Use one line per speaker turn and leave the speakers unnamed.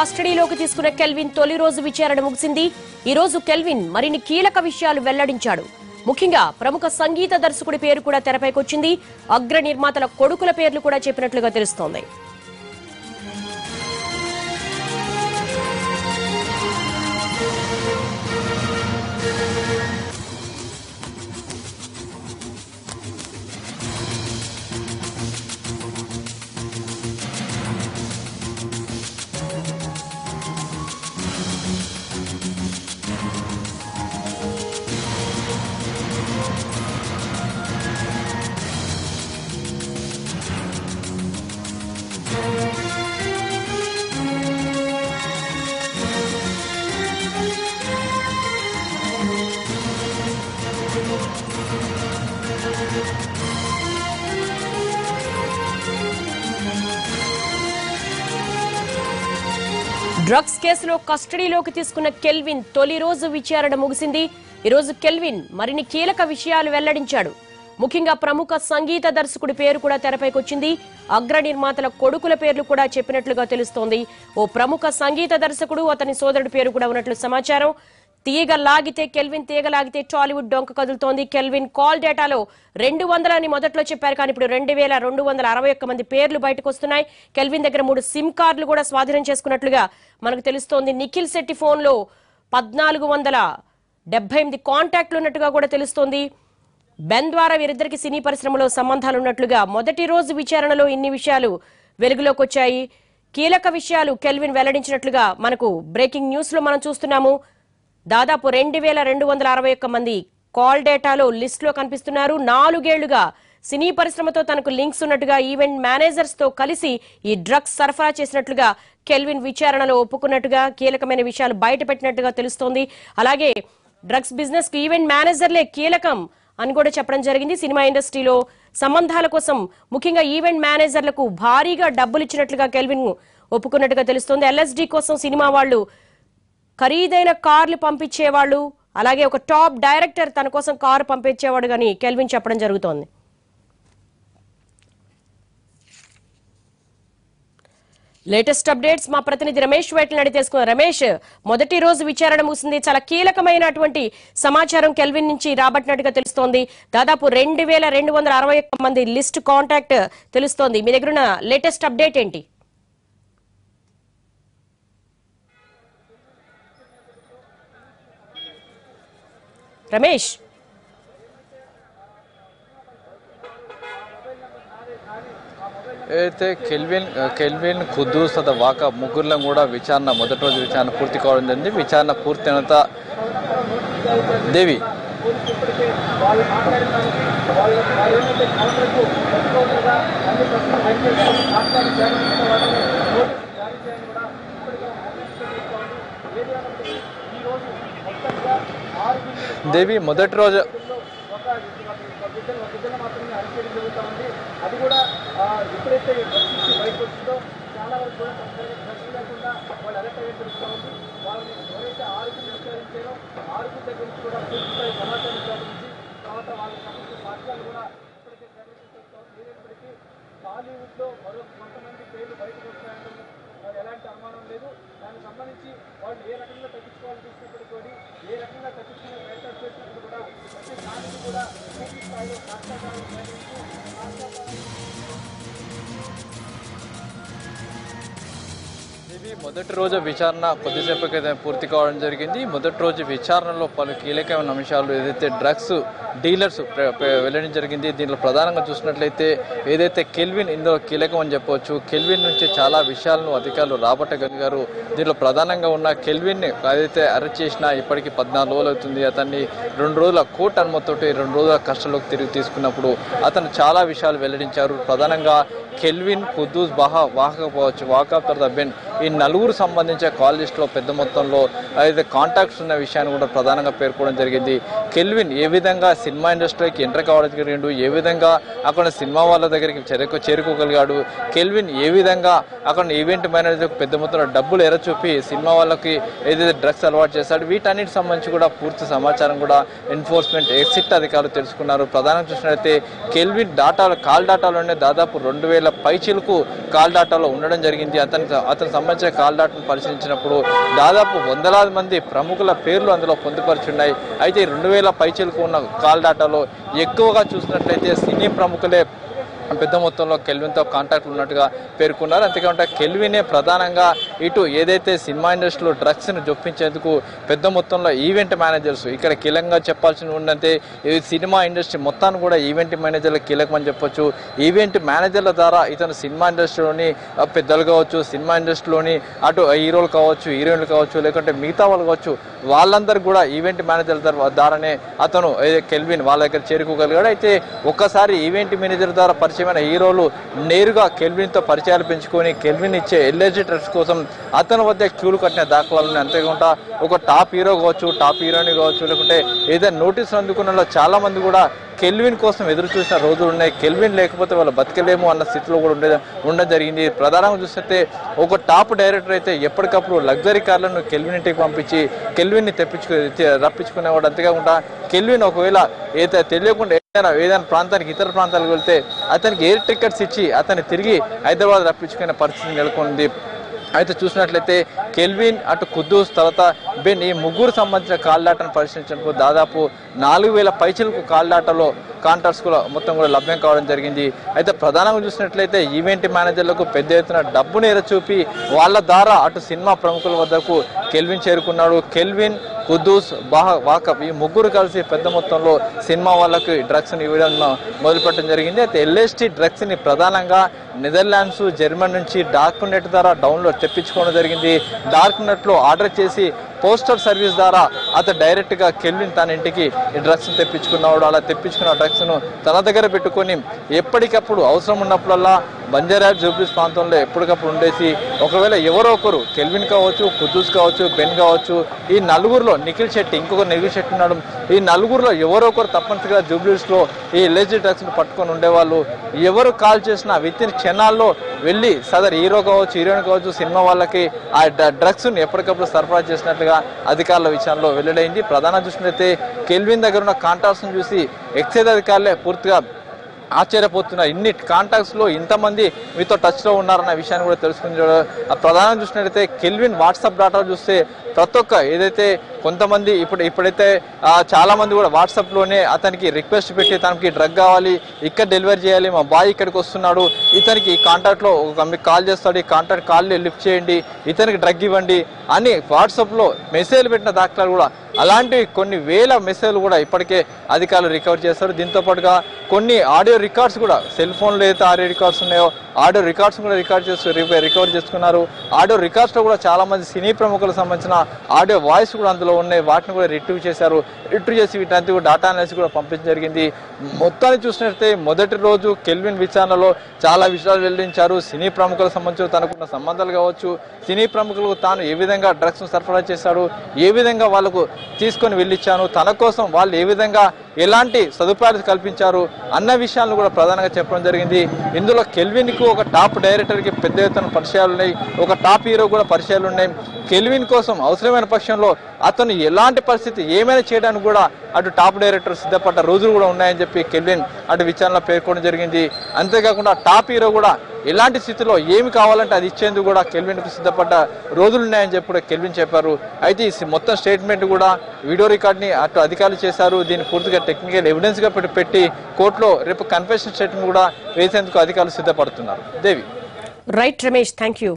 కస్టడీలోకి తీసుకున్న కెల్విన్ తొలి రోజు విచారణ ముగిసింది. ఈ రోజు కెల్విన్ మరిన్ని కీలక విషయాలు వెల్లడించాడు. ముఖ్యంగా ప్రముఖ సంగీత దర్శకుడి పేరు కూడా తెరపైకొచ్చింది. అగ్ర నిర్మాతల కొడుకుల పేర్లు కూడా చెప్పినట్లుగా తెలుస్తోంది. డ్రగ్స్ కేసులో కస్టడీలోకి తీసుకున్న కెల్విన్ తొలి రోజు విచారణ ముగిసింది. ఈ రోజు కెల్విన్ మరిన్ని కీలక విషయాలు వెల్లడించాడు. ముఖ్యంగా ప్రముఖ సంగీత దర్శకుడి పేరు కూడా తెరపైకొచ్చింది. అగ్ర నిర్మాతల కొడుకుల పేర్లు కూడా చెప్పినట్లుగా తెలుస్తోంది. ఓ ప్రముఖ సంగీత దర్శకుడు, అతని సోదరుడి పేరు కూడా ఉన్నట్లు సమాచారం. తీగ లాగితే కెల్విన్ తీగ లాగితే టాలీవుడ్ డొంక కదులుతోంది. కెల్విన్ కాల్ డేటాలో 200 అని మొదట్లో చెప్పారు, కానీ ఇప్పుడు 2261 మంది పేర్లు బయటకు వస్తున్నాయి. కెల్విన్ దగ్గర 3 సిమ్ కార్డులు కూడా స్వాధీనం చేసుకున్నట్లుగా మనకు తెలుస్తోంది. నిఖిల్ శెట్టి ఫోన్ లో 1478 కాంటాక్ట్లు ఉన్నట్టుగా కూడా తెలుస్తోంది. బెన్ ద్వారా వీరిద్దరికి సినీ పరిశ్రమలో సంబంధాలు ఉన్నట్లుగా మొదటి రోజు విచారణలో ఇన్ని విషయాలు వెలుగులోకి వచ్చాయి. కీలక విషయాలు కెల్విన్ వెల్లడించినట్లుగా మనకు బ్రేకింగ్ న్యూస్ లో మనం చూస్తున్నాము. దాదాపు 2261 మంది కాల్ డేటాలో లిస్ట్ లో కనిపిస్తున్నారు. 4 ఏళ్లుగా సినీ పరిశ్రమతో తనకు లింక్స్ ఉన్నట్టుగా, ఈవెంట్ మేనేజర్స్ తో కలిసి ఈ డ్రగ్స్ సరఫరా చేసినట్లుగా కెల్విన్ విచారణలో ఒప్పుకున్నట్టుగా, కీలకమైన విషయాలు బయట పెట్టినట్టుగా తెలుస్తోంది. అలాగే డ్రగ్స్ బిజినెస్ కు ఈవెంట్ మేనేజర్లే కీలకం అని కూడా చెప్పడం జరిగింది. సినిమా ఇండస్ట్రీలో సంబంధాల కోసం ముఖ్యంగా ఈవెంట్ మేనేజర్లకు భారీగా డబ్బులు ఇచ్చినట్లుగా కెల్విన్ ఒప్పుకున్నట్టుగా తెలుస్తోంది. ఎల్ఎస్డి కోసం సినిమా వాళ్ళు ఖరీదైన కార్లు పంపించేవాళ్ళు, అలాగే ఒక టాప్ డైరెక్టర్ తన కోసం కారు పంపించేవాడు అని కెల్విన్ చెప్పడం జరుగుతోంది. లేటెస్ట్ అప్డేట్స్ మా ప్రతినిధి రమేష్ వైట్ల అడిగి తెలుసుకున్నారు. రమేష్, మొదటి రోజు విచారణ ముగిసింది. చాలా కీలకమైనటువంటి సమాచారం కెల్విన్ నుంచి రాబట్టినట్టుగా తెలుస్తోంది. దాదాపు 2261 మంది లిస్ట్ కాంటాక్ట్ తెలుస్తోంది. మీ దగ్గర ఉన్న లేటెస్ట్ అప్డేట్ ఏంటి రమేష్?
అయితే కెల్విన్ ఖుద్దూస్ వాకా ముగ్గురులో కూడా విచారణ మొదటి రోజు విచారణ పూర్తి కావడం జరిగింది. విచారణ పూర్తి అయినంత దేవి దేవి మొదటి రోజు
అది కూడా ఎప్పుడైతే బయటకు వచ్చిందో చాలా వరకు కూడా లేకుండా వాళ్ళు అలర్ట్ అయ్యే తెలుస్తూ ఉంది. వాళ్ళని ఎవరైతే 6 విచారించారో 6 దగ్గర నుంచి కూడా పూర్తిస్థాయి సమాచారం సేకరించి తర్వాత వాళ్ళకి సంబంధించిన సాక్ష్యాలు కూడా ఇప్పటికే సేకరిస్తూ ఏదైనప్పటికీ టాలీవుడ్లో మరో కొంతమంది పేర్లు బయటకు వస్తాయంటే ఎలాంటి అనుమానం లేదు. దానికి సంబంధించి వాళ్ళు ఏ రకంగా తగ్గించుకోవాలని చూసినప్పుడు కూడా ఏ రకంగా తగ్గించుకునే ప్రయత్నం చేసినప్పుడు కూడా ప్రతి దానికి కూడా పూర్తి స్థాయిలో సాక్ష్యాధారాలు సేకరించి
మొదటి రోజు విచారణ కొద్దిసేపు క్రితం పూర్తి కావడం జరిగింది. మొదటి రోజు విచారణలో పలు కీలకమైన అంశాలు ఏదైతే డ్రగ్స్ డీలర్స్ వెళ్ళడం జరిగింది. దీంట్లో ప్రధానంగా చూసినట్లయితే ఏదైతే కెల్విన్ ఇందులో కీలకం అని చెప్పవచ్చు. కెల్విన్ నుంచి చాలా విషయాలను అధికారులు రాబట్టగలిగారు. దీంట్లో ప్రధానంగా ఉన్న కెల్విన్ ఏదైతే అరెస్ట్ చేసినా ఇప్పటికీ 14 రోజులు అవుతుంది. అతన్ని 2 రోజుల కోర్టు అనుమతితోటి 2 రోజుల కస్టడీలోకి తిరిగి తీసుకున్నప్పుడు అతను చాలా విషయాలు వెల్లడించారు. ప్రధానంగా కెల్విన్ ఖుద్దూస్ వాకపోవచ్చు వాకాబ్ తర్వాత బెన్ ఈ 4 సంబంధించిన కాల్ లిస్టులో పెద్ద మొత్తంలో అయితే కాంటాక్ట్స్ ఉన్న విషయాన్ని కూడా ప్రధానంగా పేర్కొనడం జరిగింది. కెల్విన్ ఏ విధంగా సినిమా ఇండస్ట్రీకి ఎంటర్ కావడం జరిగిండు, ఏ విధంగా అక్కడ సినిమా వాళ్ళ దగ్గరికి చేరుకోగలిగాడు, కెల్విన్ ఏ విధంగా అక్కడ ఈవెంట్ మేనేజర్కి పెద్ద మొత్తంలో డబ్బులు ఎరచూపి సినిమా వాళ్ళకి ఏదైతే డ్రగ్స్ అలవాటు చేశాడు, వీటన్నిటి సంబంధించి కూడా పూర్తి సమాచారం కూడా ఎన్ఫోర్స్మెంట్ ఎక్సిట్ అధికారులు తెలుసుకున్నారు. ప్రధానంగా చూసినట్లయితే కెల్విన్ కాల్ డాటాలోనే దాదాపు 2000 పైచీలకు కాల్ డాటాలో ఉండడం జరిగింది. అతనికి సంబంధించిన సంబంధించిన కాల్ డాటాను పరిశీలించినప్పుడు దాదాపు వందలాది మంది ప్రముఖుల పేర్లు అందులో పొందుపరుచున్నాయి. అయితే 2000 పైచీలకు ఉన్న కాల్ డాటాలో ఎక్కువగా చూసినట్లయితే సినీ ప్రముఖులే పెద్ద మొత్తంలో కెల్విన్తో కాంటాక్ట్లు ఉన్నట్టుగా పేర్కొన్నారు. అంతేకాకుండా కెల్వినే ప్రధానంగా ఇటు ఏదైతే సినిమా ఇండస్ట్రీలో డ్రగ్స్ను జొప్పించేందుకు పెద్ద మొత్తంలో ఈవెంట్ మేనేజర్స్ ఇక్కడ కీలకంగా చెప్పాల్సి ఉందంటే ఈ సినిమా ఇండస్ట్రీ మొత్తాన్ని కూడా ఈవెంట్ మేనేజర్లు కీలకమని చెప్పొచ్చు. ఈవెంట్ మేనేజర్ల ద్వారా ఇతను సినిమా ఇండస్ట్రీలోని పెద్దలు కావచ్చు, సినిమా ఇండస్ట్రీలోని అటు హీరోలు కావచ్చు, హీరోయిన్లు కావచ్చు, లేకుంటే మిగతా వాళ్ళు కావచ్చు, వాళ్ళందరూ కూడా ఈవెంట్ మేనేజర్ల ద్వారానే అతను కెల్విన్ వాళ్ళ దగ్గర చేరుకోగలిగాడు. అయితే ఒక్కసారి ఈవెంట్ మేనేజర్ ద్వారా పరిచయమైన హీరోలు నేరుగా కెల్విన్తో పరిచయాలు పెంచుకొని కెల్విన్ ఇచ్చే ఎల్ఏజీ డ్రగ్స్ కోసం అతని వద్ద క్యూలు కట్టిన దాఖలాలు. అంతేకాకుండా ఒక టాప్ హీరో కావచ్చు, టాప్ హీరోయిన్ కావచ్చు, లేకుంటే ఏదైనా నోటీసులు అందుకున్న చాలా మంది కూడా కెల్విన్ కోసం ఎదురు చూసిన రోజులు ఉన్నాయి. కెల్విన్ లేకపోతే వాళ్ళు బతకలేము అన్న స్థితిలో కూడా ఉండడం జరిగింది. ప్రధానంగా చూస్తే ఒక టాప్ డైరెక్టర్ అయితే ఎప్పటికప్పుడు లగ్జరీ కార్లను కెల్విన్ ఇంటికి పంపించి కెల్విన్ని రప్పించుకునేవాడు. అంతేకాకుండా కెల్విన్ ఒకవేళ ఏదైతే తెలియకుండా ఏదైనా ప్రాంతానికి ఇతర ప్రాంతాలకు వెళ్తే అతనికి ఎయిర్ టికెట్స్ ఇచ్చి అతన్ని తిరిగి హైదరాబాద్ రప్పించుకునే పరిస్థితి నెలకొంది. అయితే చూసినట్లయితే కెల్విన్ అటు కుద్దూస్ తర్వాత బెన్ ఈ ముగ్గురు సంబంధించిన కాల్ డాటాను పరిశీలించినప్పుడు దాదాపు 4000 పైచీలకు కాల్ డాటాలో కాంటాక్ట్స్ కూడా మొత్తం కూడా లభ్యం కావడం జరిగింది. అయితే ప్రధానంగా చూసినట్లయితే ఈవెంట్ మేనేజర్లకు పెద్ద ఎత్తున డబ్బును ఎరచూపి వాళ్ళ ద్వారా అటు సినిమా ప్రముఖుల వద్దకు కెల్విన్ చేరుకున్నాడు. కెల్విన్, కుద్దూస్, వాకఫ్ ఈ ముగ్గురు కలిసి పెద్ద మొత్తంలో సినిమా వాళ్ళకి డ్రగ్స్ని ఇవ్వడం మొదలుపెట్టడం జరిగింది. అయితే ఎల్ఎస్టీ డ్రగ్స్ని ప్రధానంగా నెదర్లాండ్స్, జర్మనీ నుంచి డార్క్ నెట్ ద్వారా డౌన్లోడ్ తెప్పించుకోవడం జరిగింది. డార్క్ నెట్లో ఆర్డర్ చేసి పోస్టల్ సర్వీస్ ద్వారా అతను డైరెక్ట్గా కెల్విన్ తన ఇంటికి ఈ డ్రగ్స్ను తెప్పించుకున్నాడు. అలా తెప్పించుకున్న డ్రగ్స్ను తన దగ్గర పెట్టుకొని ఎప్పటికప్పుడు అవసరం ఉన్నప్పుడల్లా బంజారాహిల్స్, జూబ్లీస్ ప్రాంతంలో ఎప్పటికప్పుడు ఉండేసి ఒకవేళ ఎవరో ఒకరు కెల్విన్ కావచ్చు, కుద్దూస్ కావచ్చు, బెన్ కావచ్చు, ఈ నలుగురిలో నిఖిల్ శెట్టి, ఇంకొక నిఖిల్ శెట్టి ఉన్నాడు, ఈ నలుగురిలో ఎవరో ఒకరు తప్పనిసరిగా జూబ్లీస్లో ఈ ఎల్ఎస్జీ డ్రగ్స్ను పట్టుకొని ఉండేవాళ్ళు. ఎవరు కాల్ చేసినా విత్ ఇన్ క్షణాల్లో వెళ్ళి సదర్ హీరో కావచ్చు, హీరోయిన్ కావచ్చు, సినిమా వాళ్ళకి ఆ డ్రగ్స్ను ఎప్పటికప్పుడు సరఫరా చేసినట్లుగా అధికారుల విషయంలో వెల్లడైంది. ప్రధాన చూసినట్లయితే కెల్విన్ దగ్గర ఉన్న కాంటాక్ట్స్ను చూసి ఎక్సైజ్ అధికారులే పూర్తిగా ఆశ్చర్యపోతున్నారు. ఇన్ని కాంటాక్ట్స్లో ఇంతమంది మీతో టచ్లో ఉన్నారన్న విషయాన్ని కూడా తెలుసుకుని ప్రధానంగా చూసినట్లయితే కెల్విన్ వాట్సాప్ డాటాలు చూస్తే ప్రతి ఒక్క ఏదైతే కొంతమంది ఇప్పుడైతే చాలా మంది కూడా వాట్సాప్లోనే అతనికి రిక్వెస్ట్ పెట్టి తనకి డ్రగ్ కావాలి, ఇక్కడ డెలివరీ చేయాలి, మా బాయ్ ఇక్కడికి వస్తున్నాడు, ఇతనికి ఈ కాంటాక్ట్లో మీకు కాల్ చేస్తాడు, ఈ కాంటాక్ట్ కాల్ లిఫ్ట్ చేయండి, ఇతనికి డ్రగ్ ఇవ్వండి అని వాట్సాప్లో మెసేజ్లు పెట్టిన దాఖలాలు కూడా అలాంటివి కొన్ని వేల మెసేజ్లు కూడా ఇప్పటికే అధికారులు రికవర్ చేస్తారు. దీంతో పాటుగా కొన్ని ఆడియో రికార్డ్స్ కూడా సెల్ ఫోన్లో అయితే ఆడియో రికార్డ్స్ ఉన్నాయో ఆడియో రికార్డ్స్ కూడా రికవర్ చేసుకున్నారు. ఆడియో రికార్డ్స్లో కూడా చాలా మంది సినీ ప్రముఖులకు సంబంధించిన ఆడియో వాయిస్ కూడా అందులో ఉన్నాయి. వాటిని కూడా రిట్రీవ్ చేశారు. రిట్రీవ్ చేసి వీటంతా కూడా డాటా అనాలిసిస్ కూడా పంపించడం జరిగింది. మొత్తాన్ని చూసినట్లయితే మొదటి రోజు కెల్విన్ విచారణలో చాలా విషయాలు వెల్లడించారు. సినీ ప్రముఖులకు సంబంధించిన తనకున్న సంబంధాలు కావచ్చు, సినీ ప్రముఖులకు తాను ఏ విధంగా డ్రగ్స్ను సరఫరా చేశాడు, ఏ విధంగా వాళ్ళకు తీసుకొని వెళ్ళిచ్చాను, తన కోసం వాళ్ళు ఏ విధంగా ఎలాంటి సదుపాయాలు కల్పించారు అన్న విషయాలను కూడా ప్రధానంగా చెప్పడం జరిగింది. ఇందులో కెల్విన్కు ఒక టాప్ డైరెక్టర్కి పెద్ద ఎత్తున పరిచయాలు ఉన్నాయి, ఒక టాప్ హీరో కూడా పరిచయాలు ఉన్నాయి. కెల్విన్ కోసం అవసరమైన పక్షంలో అతను ఎలాంటి పరిస్థితి ఏమైనా చేయడానికి కూడా అటు టాప్ డైరెక్టర్ సిద్ధపడ్డ రోజులు కూడా ఉన్నాయని చెప్పి కెల్విన్ అటు విచారణలో పేర్కొనడం జరిగింది. అంతేకాకుండా టాప్ హీరో కూడా ఎలాంటి స్థితిలో ఏమి కావాలంటే అది ఇచ్చేందుకు కూడా కెల్విన్కు సిద్ధపడ్డ రోజులు ఉన్నాయని చెప్పి కూడా కెల్విన్ చెప్పారు. అయితే ఈ మొత్తం స్టేట్మెంట్ కూడా వీడియో రికార్డ్ని అటు అధికారులు చేశారు. దీన్ని పూర్తిగా టెక్నికల్ ఎవిడెన్స్గా పెట్టి కోర్టులో రేపు కన్ఫెషన్ స్టేట్మెంట్ కూడా వేసేందుకు అధికారులు సిద్ధపడుతున్నారు. Devi.
Right Ramesh, thank you.